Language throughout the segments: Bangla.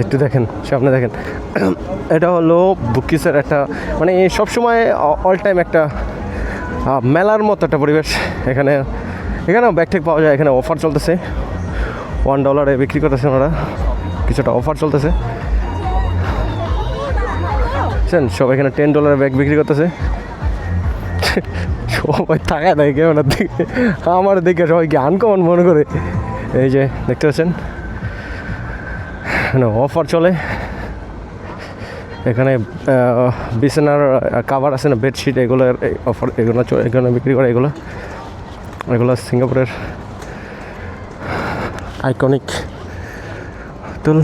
একটু দেখেন, সামনে দেখেন। এটা হলো বুকিসের একটা মানে সবসময় অল টাইম একটা মেলার মতো একটা পরিবেশ। এখানেও ব্যাগ ঠেক পাওয়া যায়। এখানে অফার চলতেছে, $1 বিক্রি করতেছে ওরা, কিছুটা অফার চলতেছে। সব এখানে $10 ব্যাগ বিক্রি করতেছে। সবাই টাকা দেয় কেমন দিকে, আমার দিকে সবাইকে আনকমন মনে করে। এই যে দেখতে পাচ্ছেন অফার চলে এখানে। বিছানার কাভার আছে না, বেডশিট, এগুলোর অফার, এগুলো বিক্রি করে। এগুলো সিঙ্গাপুরের আইকনিক তুল।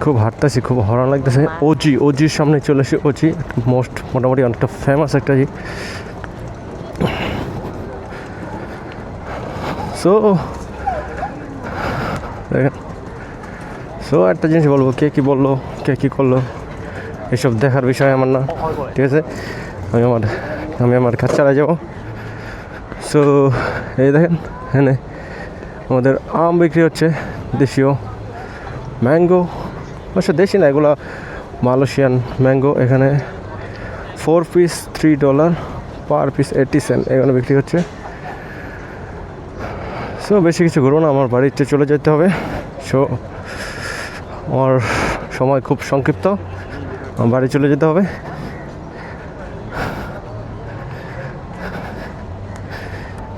খুব হাঁটতেছি, খুব হরণ লাগতেছে। ওজির সামনে চলে এসে, ওজি মোটামুটি অনেকটা ফেমাস একটা জি। সো দেখেন, একটা জিনিস বলবো, কে কী বললো, কে কী করলো, এসব দেখার বিষয় আমার না, ঠিক আছে। আমি আমার কাজ চালাই যাবো। সো এই দেখেন, হ্যাঁ আমাদের আম বিক্রি হচ্ছে, দেশীয় ম্যাঙ্গো, অবশ্য দেশি না, এগুলো মালয়েশিয়ান ম্যাঙ্গো। এখানে 4 পিস $3, পার পিস 80 সেন্ট এখানে বিক্রি হচ্ছে। সো বেশি কিছু করবো না, আমার বাড়িতে চলে যেতে হবে। সো আমার সময় খুব সংক্ষিপ্ত, আমার বাড়ি চলে যেতে হবে।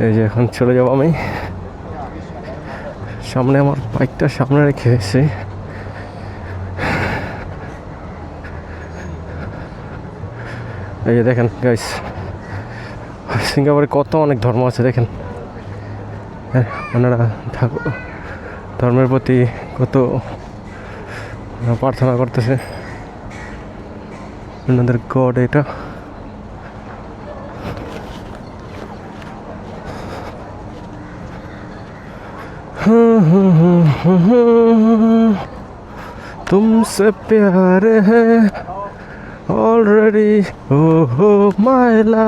এই যে এখন চলে যাব আমি। সামনে আমার বাইকটা সামনে রেখে এসেছি। এই যে দেখেন গাইস, সিঙ্গাপুরে কত অনেক ধর্ম আছে দেখেন। হ্যাঁ, ওনারা ধর্মের প্রতি কত প্রার্থনা করতেছে, ওনাদের গড এটা। तुमसे प्यार है ऑलरेडी, ओह माय लव।